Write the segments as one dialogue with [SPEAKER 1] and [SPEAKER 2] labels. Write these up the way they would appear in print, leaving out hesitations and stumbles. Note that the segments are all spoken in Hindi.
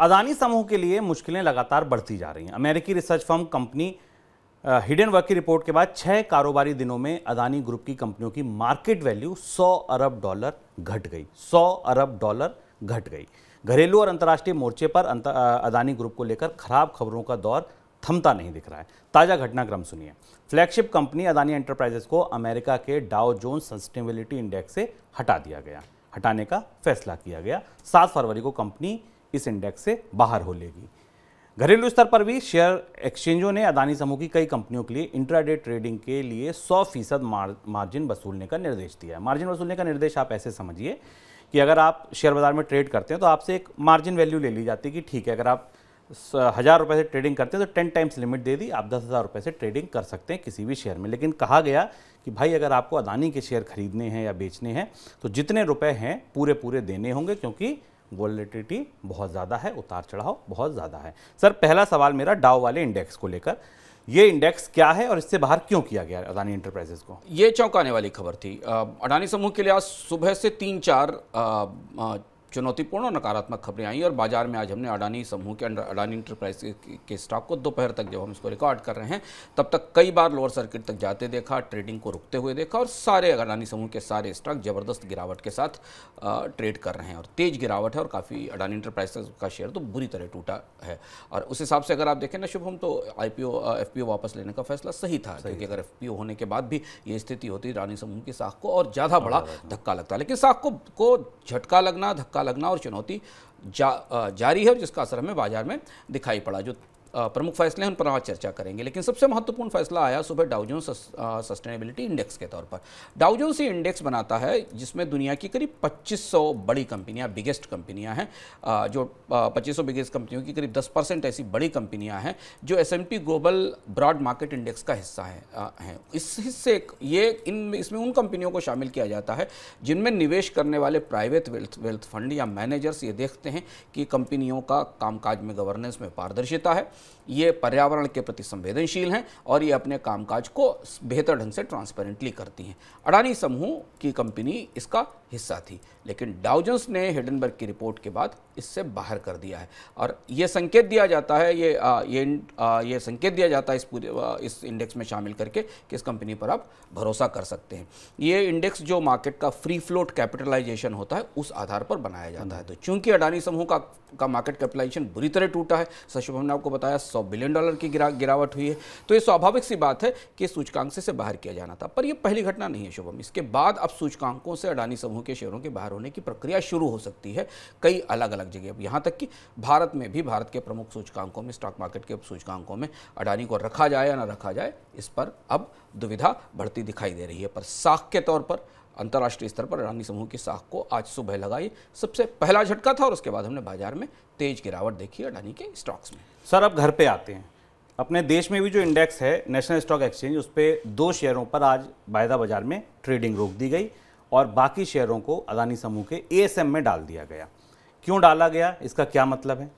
[SPEAKER 1] अदानी समूह के लिए मुश्किलें लगातार बढ़ती जा रही हैं। अमेरिकी रिसर्च फर्म कंपनी हिडेनबर्ग की रिपोर्ट के बाद 6 कारोबारी दिनों में अदानी ग्रुप की कंपनियों की मार्केट वैल्यू $100 अरब घट गई। $100 अरब घट गई। घरेलू और अंतर्राष्ट्रीय मोर्चे पर अदानी ग्रुप को लेकर खराब खबरों का दौर थमता नहीं दिख रहा है। ताजा घटनाक्रम सुनिए। फ्लैगशिप कंपनी अदानी एंटरप्राइजेस को अमेरिका के डाउ जोन्स सस्टेनेबिलिटी इंडेक्स से हटाने का फैसला किया गया। 7 फरवरी को कंपनी इस इंडेक्स से बाहर हो लेगी। घरेलू स्तर पर भी शेयर एक्सचेंजों ने अदानी समूह की कई कंपनियों के लिए इंट्राडे ट्रेडिंग के लिए 100% मार्जिन वसूलने का निर्देश दिया है। मार्जिन वसूलने का निर्देश आप ऐसे समझिए कि अगर आप शेयर बाजार में ट्रेड करते हैं तो आपसे एक मार्जिन वैल्यू ले ली जाती है कि ठीक है, अगर आप 1000 रुपये से ट्रेडिंग करते हैं तो 10 टाइम्स लिमिट दे दी, आप 10,000 रुपये से ट्रेडिंग कर सकते हैं किसी भी शेयर में। लेकिन कहा गया कि भाई अगर आपको अदानी के शेयर खरीदने हैं या बेचने हैं तो जितने रुपए हैं पूरे देने होंगे, क्योंकि वॉलेटिलिटी बहुत ज़्यादा है, उतार चढ़ाव बहुत ज़्यादा है। सर, पहला सवाल मेरा डाउ वाले इंडेक्स को लेकर, ये इंडेक्स क्या है और इससे बाहर क्यों किया गया अदानी एंटरप्राइजेस को?
[SPEAKER 2] ये चौंकाने वाली खबर थी। अडानी समूह के लिए आज सुबह से 3-4 चुनौतीपूर्ण और नकारात्मक खबरें आई और बाजार में आज हमने अडानी समूह के अडानी एंटरप्राइज के स्टॉक को दोपहर तक जब हम इसको रिकॉर्ड कर रहे हैं तब तक कई बार लोअर सर्किट तक जाते देखा, ट्रेडिंग को रुकते हुए देखा और सारे अडानी समूह के सारे स्टॉक जबरदस्त गिरावट के साथ ट्रेड कर रहे हैं और तेज गिरावट है और काफ़ी अडानी एंटरप्राइज का शेयर तो बुरी तरह टूटा है। और उस हिसाब से अगर आप देखें ना शुभम, तो FPO वापस लेने का फैसला सही था, क्योंकि अगर FPO होने के बाद भी ये स्थिति होती अडानी समूह की साख को और ज़्यादा बड़ा धक्का लगता। लेकिन साख को झटका लगना, धक्का लगना और चुनौती जारी है और जिसका असर हमें बाजार में दिखाई पड़ा। जो प्रमुख फैसले हैं उन पर आज चर्चा करेंगे, लेकिन सबसे महत्वपूर्ण फैसला आया सुबह डाउ जोन्स सस्टेनेबिलिटी इंडेक्स के तौर पर। डाउ जोन्स ये इंडेक्स बनाता है जिसमें दुनिया की करीब 2500 बड़ी कंपनियां, बिगेस्ट कंपनियां हैं, जो 2500 बिगेस्ट कंपनियों की करीब 10% ऐसी बड़ी कंपनियां हैं जो S&P global broad market index का हिस्सा हैं। इस हिस्से इसमें उन कंपनियों को शामिल किया जाता है जिनमें निवेश करने वाले प्राइवेट वेल्थ फंड या मैनेजर्स ये देखते हैं कि कंपनियों का कामकाज में, गवर्नेंस में पारदर्शिता है, ये पर्यावरण के प्रति संवेदनशील हैं और ये अपने कामकाज को बेहतर ढंग से ट्रांसपेरेंटली करती हैं। अडानी समूह की कंपनी इसका हिस्सा थी, लेकिन डाउ जोन्स ने हिडेनबर्ग की रिपोर्ट के बाद इससे बाहर कर दिया है और ये संकेत दिया जाता है ये संकेत दिया जाता है इस इंडेक्स में शामिल करके कि इस कंपनी पर आप भरोसा कर सकते हैं। ये इंडेक्स जो मार्केट का फ्री फ्लोट कैपिटलाइजेशन होता है उस आधार पर बनाया जाता है। तो चूंकि अडानी समूह का मार्केट कैपिटलाइजेशन बुरी तरह टूटा है, शुभम ने आपको बताया $100 बिलियन की गिरावट हुई है, तो ये स्वाभाविक सी बात है कि सूचकांक से बाहर किया जाना था। पर यह पहली घटना नहीं है शुभम, इसके बाद अब सूचकांकों से अडानी समूह के शेयरों के बाहर होने की प्रक्रिया शुरू हो सकती है कई अलग अलग जगह। यहाँ तक कि भारत में भी, भारत के प्रमुख सूचकांकों में, स्टॉक मार्केट के सूचकांकों में अडानी को रखा जाए या ना रखा जाए, इस पर अब दुविधा बढ़ती दिखाई दे रही है। पर साख के तौर पर अंतर्राष्ट्रीय स्तर पर अडानी समूह की साख को आज सुबह लगाई सबसे पहला झटका था और उसके बाद हमने बाजार में तेज गिरावट देखी अडानी के स्टॉक्स में।
[SPEAKER 1] सर, अब घर पे आते हैं। अपने देश में भी जो इंडेक्स है नेशनल स्टॉक एक्सचेंज, उस पर 2 शेयरों पर आज वायदा बाजार में ट्रेडिंग रोक दी गई और बाकी शेयरों को अदानी समूह के ASM में डाल दिया गया। क्यों डाला गया, इसका क्या मतलब है?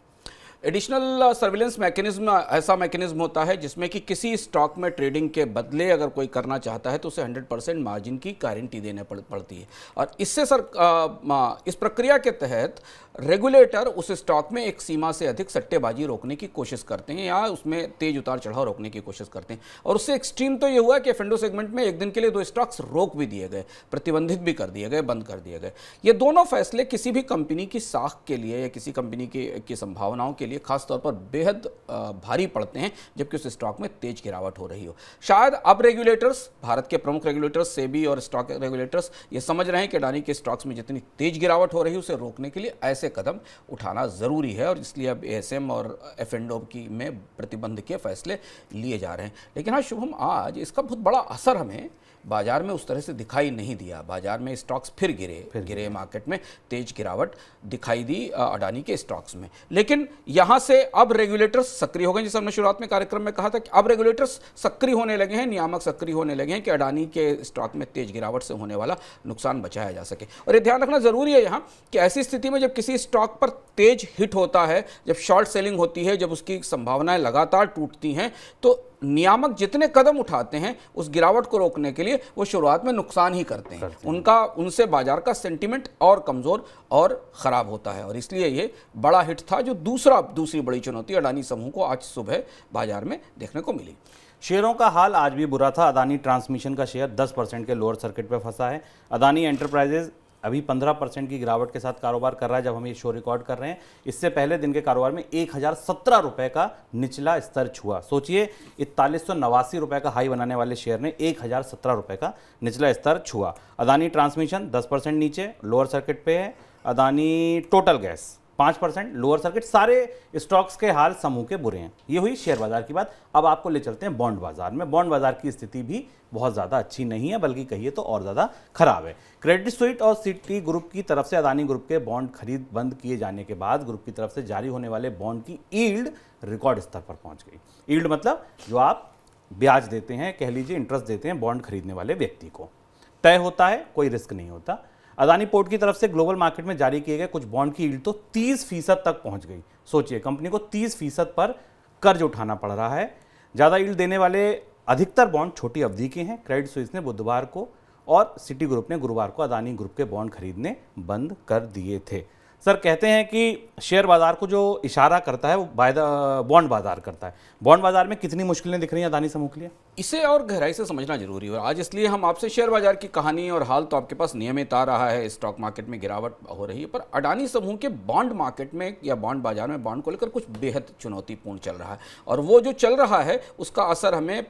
[SPEAKER 2] एडिशनल सर्विलेंस मैकेनिज्म ऐसा मैकेनिज्म होता है जिसमें कि किसी स्टॉक में ट्रेडिंग के बदले अगर कोई करना चाहता है तो उसे 100% मार्जिन की गारंटी देने पड़ती है और इससे इस प्रक्रिया के तहत रेगुलेटर उस स्टॉक में एक सीमा से अधिक सट्टेबाजी रोकने की कोशिश करते हैं या उसमें तेज उतार चढ़ाव रोकने की कोशिश करते हैं। और उससे एक्सट्रीम तो ये हुआ कि F&O सेगमेंट में एक दिन के लिए 2 स्टॉक्स रोक भी दिए गए, प्रतिबंधित भी कर दिए गए, बंद कर दिए गए। ये दोनों फैसले किसी भी कंपनी की साख के लिए या किसी कंपनी की संभावनाओं के लिए खास तौर पर बेहद भारी पड़ते हैं जबकि उस स्टॉक में तेज गिरावट हो रही हो। शायद अब रेगुलेटर्स, भारत के प्रमुख रेगुलेटर्स सेबी और स्टॉक रेगुलेटर्स ये समझ रहे हैं कि अडानी के स्टॉक्स में जितनी तेज गिरावट हो रही है उसे रोकने के लिए ऐसे कदम उठाना जरूरी है और इसलिए अब ASM और F&O में प्रतिबंध के फैसले लिए जा रहे हैं। लेकिन हाँ शुभम, आज इसका बहुत बड़ा असर हमें बाजार में उस तरह से दिखाई नहीं दिया। बाजार में स्टॉक्स फिर गिरे, मार्केट में तेज गिरावट दिखाई दी अडानी के स्टॉक्स में। लेकिन यहां से अब रेगुलेटर्स सक्रिय हो गए, जैसे हमने शुरुआत में कार्यक्रम में कहा था कि अब रेगुलेटर्स सक्रिय होने लगे हैं, नियामक सक्रिय होने लगे हैं कि अडानी के स्टॉक में तेज गिरावट से होने वाला नुकसान बचाया जा सके। और ये ध्यान रखना जरूरी है यहाँ कि ऐसी स्थिति में जब किसी स्टॉक पर तेज हिट होता है, जब शॉर्ट सेलिंग होती है, जब उसकी संभावनाएं लगातार टूटती हैं, तो नियामक जितने कदम उठाते हैं उस गिरावट को रोकने के लिए वो शुरुआत में नुकसान ही करते हैं। उनसे बाजार का सेंटीमेंट और कमजोर और खराब होता है, और इसलिए ये बड़ा हिट था जो दूसरी बड़ी चुनौती अडानी समूह को आज सुबह बाजार में देखने को मिली।
[SPEAKER 1] शेयरों का हाल आज भी बुरा था। अदानी ट्रांसमिशन का शेयर 10% के लोअर सर्किट पर फंसा है। अदानी एंटरप्राइजेज अभी 15% की गिरावट के साथ कारोबार कर रहा है जब हम ये शो रिकॉर्ड कर रहे हैं। इससे पहले दिन के कारोबार में 1017 रुपए का निचला स्तर छुआ। सोचिए, 4189 रुपए का हाई बनाने वाले शेयर ने 1017 रुपए का निचला स्तर छुआ। अदानी ट्रांसमिशन 10% नीचे लोअर सर्किट पे है। Adani total gas 5% lower circuit. सारे स्टॉक्स के हाल समूह के बुरे हैं। ये हुई शेयर बाजार की बात। अब आपको ले चलते हैं बॉन्ड बाजार में। बॉन्ड बाजार की स्थिति भी बहुत ज़्यादा अच्छी नहीं है, बल्कि कहिए तो और ज़्यादा खराब है। क्रेडिट स्विस और सिटी ग्रुप की तरफ से अदानी ग्रुप के बॉन्ड खरीद बंद किए जाने के बाद ग्रुप की तरफ से जारी होने वाले बॉन्ड की यील्ड रिकॉर्ड स्तर पर पहुंच गई। यील्ड मतलब जो आप ब्याज देते हैं, कह लीजिए इंटरेस्ट देते हैं बॉन्ड खरीदने वाले व्यक्ति को, तय होता है, कोई रिस्क नहीं होता। अदानी पोर्ट की तरफ से ग्लोबल मार्केट में जारी किए गए कुछ बॉन्ड की यील्ड तो 30% तक पहुंच गई। सोचिए, कंपनी को 30% पर कर्ज उठाना पड़ रहा है। ज़्यादा यील्ड देने वाले अधिकतर बॉन्ड छोटी अवधि के हैं। क्रेडिट स्विस ने बुधवार को और सिटी ग्रुप ने गुरुवार को अदानी ग्रुप के बॉन्ड खरीदने बंद कर दिए थे। सर कहते हैं कि शेयर बाजार को जो इशारा करता है वो बॉन्ड बाजार करता है। बॉन्ड बाजार में कितनी मुश्किलें दिख रही हैं अदानी समूह के लिए,
[SPEAKER 2] इसे और गहराई से समझना जरूरी है। आज इसलिए हम आपसे शेयर बाजार की कहानी और हाल तो आपके पास नियमित आ रहा है, स्टॉक मार्केट में गिरावट हो रही है, पर अडानी समूह के बॉन्ड मार्केट में या बॉन्ड बाजार में बॉन्ड को लेकर कुछ बेहद चुनौतीपूर्ण चल रहा है, और वो जो चल रहा है उसका असर हमें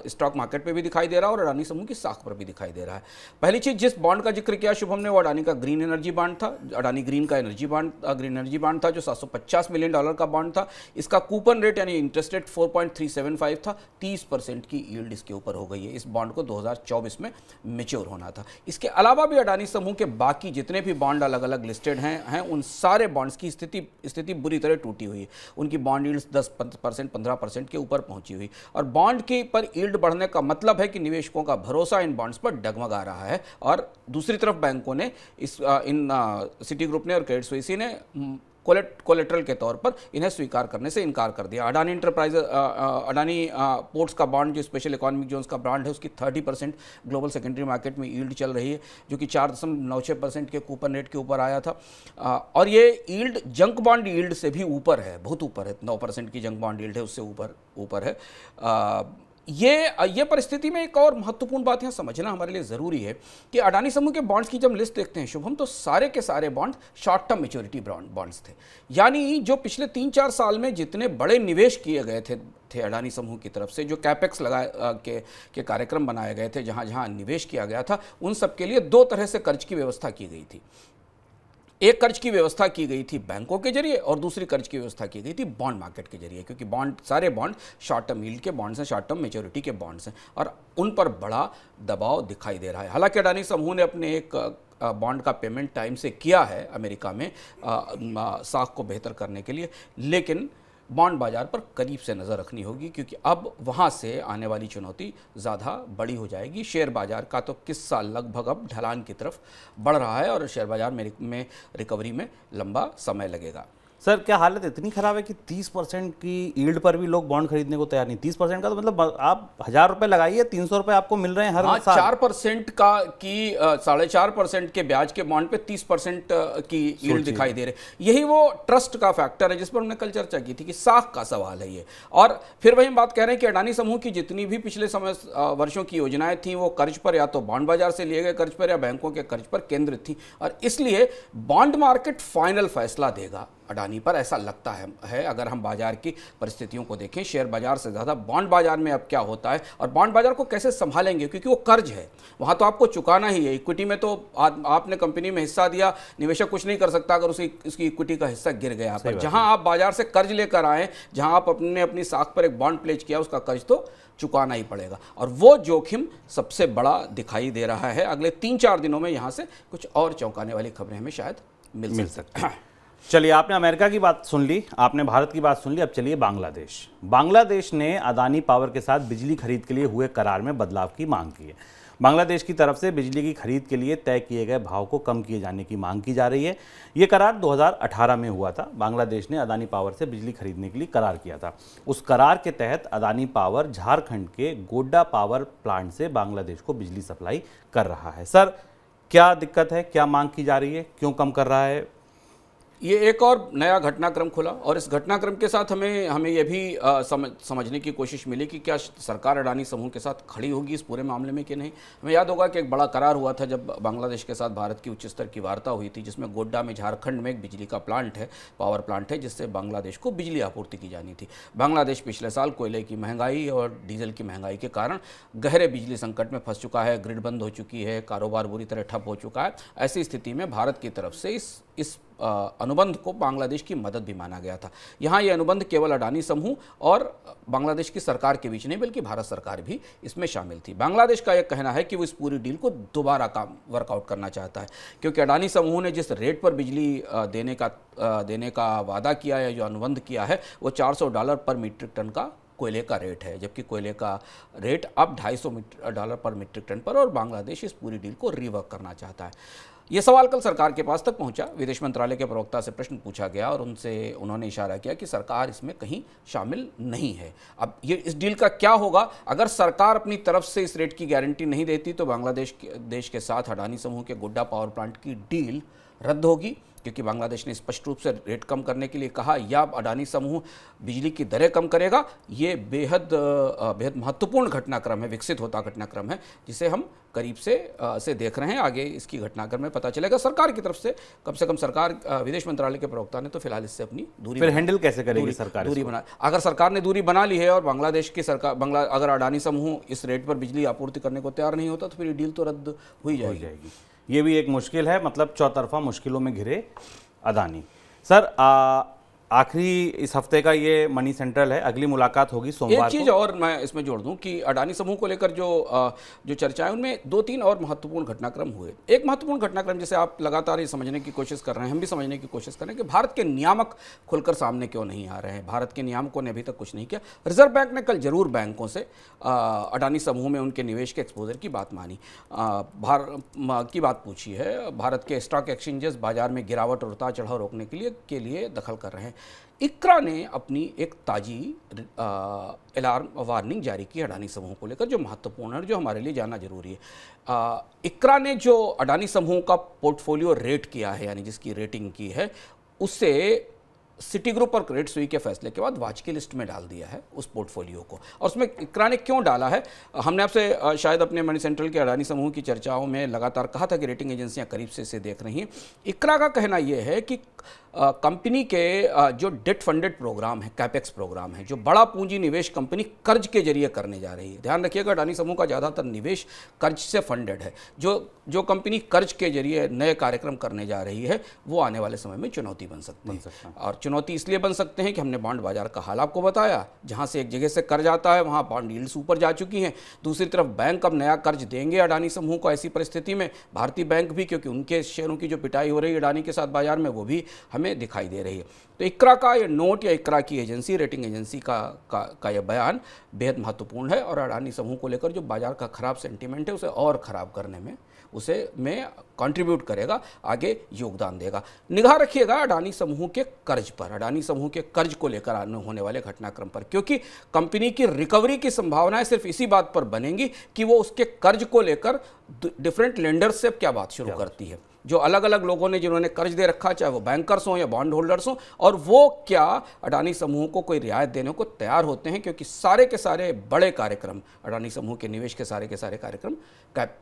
[SPEAKER 2] स्टॉक मार्केट पर भी दिखाई दे रहा है और अडानी समूह की साख पर भी दिखाई दे रहा है। पहली चीज, जिस बॉन्ड का जिक्र किया शुभम ने, वो अडानी का ग्रीन एनर्जी बॉन्ड था। अडानी ग्रीन का ग्रीन एनर्जी बॉन्ड था जो $750 मिलियन का बॉन्ड था। इसका कूपन रेट यानी इंटरेस्ट रेट 4.375 था। 30% की यील्ड इसके ऊपर हो गई है। इस बॉन्ड को 2024 में मैच्योर होना था। इसके अलावा भी अडानी समूह के बाकी जितने भी बॉन्ड अलग अलग लिस्टेड हैं उन सारे बॉन्ड्स की स्थिति बुरी तरह टूटी हुई है। उनकी बॉन्ड यील्ड 10%, 15% के ऊपर पहुंची हुई, और बॉन्ड के पर यील्ड बढ़ने का मतलब है कि निवेशकों का भरोसा इन बॉन्ड्स पर डगमगा रहा है। और दूसरी तरफ बैंकों ने इन सिटी ग्रुप ने और क्रेडिट स्विस ने कोलेट्रल के तौर पर इन्हें स्वीकार करने से इनकार कर दिया। अडानी पोर्ट्स का बॉन्ड जो स्पेशल इकोनॉमिक जोन्स का बॉन्ड है उसकी 30% ग्लोबल सेकेंडरी मार्केट में यील्ड चल रही है, जो कि 4.96% के कूपन रेट के ऊपर आया था। और ये यील्ड जंक बॉन्ड यील्ड से भी ऊपर है, बहुत ऊपर है। 9% की जंक बॉन्ड यील्ड है, उससे ऊपर है। ये परिस्थिति में एक और महत्वपूर्ण बात यहाँ समझना हमारे लिए ज़रूरी है कि अडानी समूह के बॉन्ड्स की जब लिस्ट देखते हैं शुभम, तो सारे के सारे bond short term maturity bonds थे। यानी जो पिछले 3-4 साल में जितने बड़े निवेश किए गए थे अडानी समूह की तरफ से, जो कैपेक्स के कार्यक्रम बनाए गए थे, जहाँ जहाँ निवेश किया गया था, उन सब के लिए 2 तरह से कर्ज की व्यवस्था की गई थी। एक कर्ज की व्यवस्था की गई थी बैंकों के जरिए और दूसरी कर्ज की व्यवस्था की गई थी बॉन्ड मार्केट के जरिए, क्योंकि सारे बॉन्ड शॉर्ट टर्म यील्ड के बॉन्ड्स हैं, शॉर्ट टर्म मैच्योरिटी के बॉन्ड्स हैं, और उन पर बड़ा दबाव दिखाई दे रहा है। हालांकि अडानी समूह ने अपने एक बॉन्ड का पेमेंट टाइम से किया है अमेरिका में साख को बेहतर करने के लिए, लेकिन बॉन्ड बाजार पर करीब से नज़र रखनी होगी, क्योंकि अब वहाँ से आने वाली चुनौती ज़्यादा बड़ी हो जाएगी। शेयर बाजार का तो किस्सा लगभग अब ढलान की तरफ बढ़ रहा है और शेयर बाजार में रिकवरी में लंबा समय लगेगा।
[SPEAKER 1] सर क्या हालत इतनी खराब है कि 30% की यील्ड पर भी लोग बॉन्ड खरीदने को तैयार नहीं? 30% का तो मतलब आप 1000 रुपए लगाइए, 300 रुपए आपको मिल रहे हैं हर साल।
[SPEAKER 2] 4% का की 4.5% के ब्याज के बॉन्ड पे 30% की यील्ड दिखाई दे रहे। यही वो ट्रस्ट का फैक्टर है जिस पर हमने कल चर्चा की थी कि साख का सवाल है ये। और फिर वही हम बात कह रहे हैं कि अडानी समूह की जितनी भी पिछले वर्षों की योजनाएं थी वो कर्ज पर, या तो बॉन्ड बाजार से लिए गए कर्ज पर या बैंकों के कर्ज पर केंद्रित थी, और इसलिए बॉन्ड मार्केट फाइनल फैसला देगा अडानी पर, ऐसा लगता है। अगर हम बाजार की परिस्थितियों को देखें, शेयर बाजार से ज़्यादा बॉन्ड बाजार में अब क्या होता है और बॉन्ड बाजार को कैसे संभालेंगे, क्योंकि वो कर्ज है, वहाँ तो आपको चुकाना ही है। इक्विटी में तो आपने कंपनी में हिस्सा दिया, निवेशक कुछ नहीं कर सकता अगर उसकी इक्विटी का हिस्सा गिर गया। पर जहाँ आप बाजार से कर्ज लेकर आए, जहाँ आप अपनी साख पर एक बॉन्ड प्लेज किया, उसका कर्ज तो चुकाना ही पड़ेगा, और वो जोखिम सबसे बड़ा दिखाई दे रहा है। अगले 3-4 दिनों में यहाँ से कुछ और चौंकाने वाली खबरें हमें शायद मिल सकती हैं।
[SPEAKER 1] चलिए, आपने अमेरिका की बात सुन ली, आपने भारत की बात सुन ली, अब चलिए बांग्लादेश ने अदानी पावर के साथ बिजली खरीद के लिए हुए करार में बदलाव की मांग की है। बांग्लादेश की तरफ से बिजली की खरीद के लिए तय किए गए भाव को कम किए जाने की मांग की जा रही है। ये करार 2018 में हुआ था। बांग्लादेश ने अदानी पावर से बिजली खरीदने के लिए करार किया था। उस करार के तहत अदानी पावर झारखंड के गोड्डा पावर प्लांट से बांग्लादेश को बिजली सप्लाई कर रहा है। सर, क्या दिक्कत है, क्या मांग की जा रही है, क्यों कम कर रहा है?
[SPEAKER 2] ये एक और नया घटनाक्रम खुला और इस घटनाक्रम के साथ हमें यह भी समझने की कोशिश मिली कि क्या सरकार अडानी समूह के साथ खड़ी होगी इस पूरे मामले में कि नहीं। हमें याद होगा कि एक बड़ा करार हुआ था जब बांग्लादेश के साथ भारत की उच्च स्तर की वार्ता हुई थी, जिसमें गोड्डा में झारखंड में एक बिजली का प्लांट है, पावर प्लांट है, जिससे बांग्लादेश को बिजली आपूर्ति की जानी थी। बांग्लादेश पिछले साल कोयले की महंगाई और डीजल की महंगाई के कारण गहरे बिजली संकट में फंस चुका है, ग्रिड बंद हो चुकी है, कारोबार बुरी तरह ठप हो चुका है। ऐसी स्थिति में भारत की तरफ से इस अनुबंध को बांग्लादेश की मदद भी माना गया था। यहाँ ये अनुबंध केवल अडानी समूह और बांग्लादेश की सरकार के बीच नहीं, बल्कि भारत सरकार भी इसमें शामिल थी। बांग्लादेश का यह कहना है कि वो इस पूरी डील को दोबारा वर्कआउट करना चाहता है, क्योंकि अडानी समूह ने जिस रेट पर बिजली देने का वादा किया है, जो अनुबंध किया है, वो $400 पर मीट्रिक टन का कोयले का रेट है, जबकि कोयले का रेट अब $250 पर मीट्रिक टन पर, और बांग्लादेश इस पूरी डील को रिवर्क करना चाहता है। ये सवाल कल सरकार के पास तक पहुंचा। विदेश मंत्रालय के प्रवक्ता से प्रश्न पूछा गया और उन्होंने इशारा किया कि सरकार इसमें कहीं शामिल नहीं है। अब ये इस डील का क्या होगा? अगर सरकार अपनी तरफ से इस रेट की गारंटी नहीं देती तो बांग्लादेश देश के साथ अडानी समूह के गोड्डा पावर प्लांट की डील रद्द होगी, क्योंकि बांग्लादेश ने स्पष्ट रूप से रेट कम करने के लिए कहा, या अडानी समूह बिजली की दरें कम करेगा। ये बेहद महत्वपूर्ण घटनाक्रम है, विकसित होता घटनाक्रम है, जिसे हम करीब से देख रहे हैं। आगे इसकी घटनाक्रम में पता चलेगा। सरकार की तरफ से कम सरकार, विदेश मंत्रालय के प्रवक्ता ने तो फिलहाल इससे अपनी दूरी,
[SPEAKER 1] फिर हैंडल कैसे करेगी सरकार?
[SPEAKER 2] दूरी बना, अगर सरकार ने दूरी बना ली है और बांग्लादेश की सरकार अगर अडानी समूह इस रेट पर बिजली आपूर्ति करने को तैयार नहीं होता, तो फिर ये डील तो रद्द हो ही जाएगी।
[SPEAKER 1] ये भी एक मुश्किल है, मतलब चौतरफा मुश्किलों में घिरे अडानी। सर, आखिरी इस हफ्ते का ये मनी सेंट्रल है, अगली मुलाकात होगी सोमवार को।
[SPEAKER 2] एक चीज़ और मैं इसमें जोड़ दूं कि अडानी समूह को लेकर जो चर्चाएं, उनमें 2-3 और महत्वपूर्ण घटनाक्रम हुए। एक महत्वपूर्ण घटनाक्रम जिसे आप लगातार ये समझने की कोशिश कर रहे हैं, हम भी समझने की कोशिश कर रहे हैं कि भारत के नियामक खुलकर सामने क्यों नहीं आ रहे हैं। भारत के नियामकों ने अभी तक कुछ नहीं किया। रिजर्व बैंक ने कल जरूर बैंकों से अडानी समूह में उनके निवेश के एक्सपोजर की बात मानी, की बात पूछी है। भारत के स्टॉक एक्सचेंजेस बाजार में गिरावट और उतार चढ़ाव रोकने के लिए दखल कर रहे हैं। इक्रा ने अपनी एक ताजी अलार्म वार्निंग जारी की अडानी समूह को लेकर, जो महत्वपूर्ण है, जो हमारे लिए जानना जरूरी है। इक्रा ने जो अडानी समूह का पोर्टफोलियो रेट किया है, यानी जिसकी रेटिंग की है, उससे सिटी ग्रुप और क्रेडिट सुइस के फैसले के बाद वाच की लिस्ट में डाल दिया है उस पोर्टफोलियो को। और उसमें इक्रा ने क्यों डाला है? हमने आपसे शायद अपने मनी सेंट्रल के अडानी समूह की चर्चाओं में लगातार कहा था कि रेटिंग एजेंसियां करीब से इसे देख रही हैं। इक्रा का कहना यह है कि कंपनी के जो डेट फंडेड प्रोग्राम है, कैपेक्स प्रोग्राम है, जो बड़ा पूंजी निवेश कंपनी कर्ज के जरिए करने जा रही है। ध्यान रखिएगा, अडानी समूह का ज़्यादातर निवेश कर्ज से फंडेड है। जो कंपनी कर्ज के जरिए नए कार्यक्रम करने जा रही है, वो आने वाले समय में चुनौती बन सकती है। और चुनौती इसलिए बन सकते हैं कि हमने बॉन्ड बाजार का हाल आपको बताया, जहाँ से एक जगह से कर्ज आता है वहाँ बॉन्ड यील्ड्स ऊपर जा चुकी हैं। दूसरी तरफ बैंक अब नया कर्ज देंगे अडानी समूह को। ऐसी परिस्थिति में भारतीय बैंक भी, क्योंकि उनके शेयरों की जो पिटाई हो रही है अडानी के साथ बाजार में, वो भी हमें दिखाई दे रही है। तो इक्रा का ये नोट या इक्रा की एजेंसी, रेटिंग एजेंसी का यह बयान बेहद महत्वपूर्ण है और अडानी समूह को लेकर जो बाजार का खराब सेंटीमेंट है उसे और खराब करने में कंट्रीब्यूट करेगा, आगे योगदान देगा। निगाह रखिएगा अडानी समूह के कर्ज पर, अडानी समूह के कर्ज को लेकर होने वाले घटनाक्रम पर, क्योंकि कंपनी की रिकवरी की संभावनाएं सिर्फ इसी बात पर बनेंगी कि वो उसके कर्ज को लेकर डिफरेंट लेंडर्स से क्या बात शुरू करती है। जो अलग अलग लोगों ने जिन्होंने कर्ज दे रखा, चाहे वो बैंकर्स हों या बॉन्ड होल्डर्स हों, और वो क्या अडानी समूह को कोई रियायत देने को तैयार होते हैं, क्योंकि सारे के सारे बड़े कार्यक्रम, अडानी समूह के निवेश के सारे कार्यक्रम,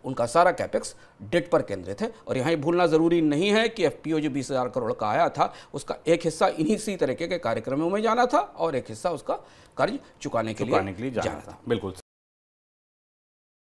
[SPEAKER 2] उनका सारा कैपेक्स डेट पर केंद्रित है। और यहाँ ये भूलना ज़रूरी नहीं है कि एफपीओ जो 20,000 करोड़ का आया था, उसका एक हिस्सा इसी तरीके के कार्यक्रमों में जाना था और एक हिस्सा उसका कर्ज चुकाने के लिए जाना था।
[SPEAKER 1] बिल्कुल।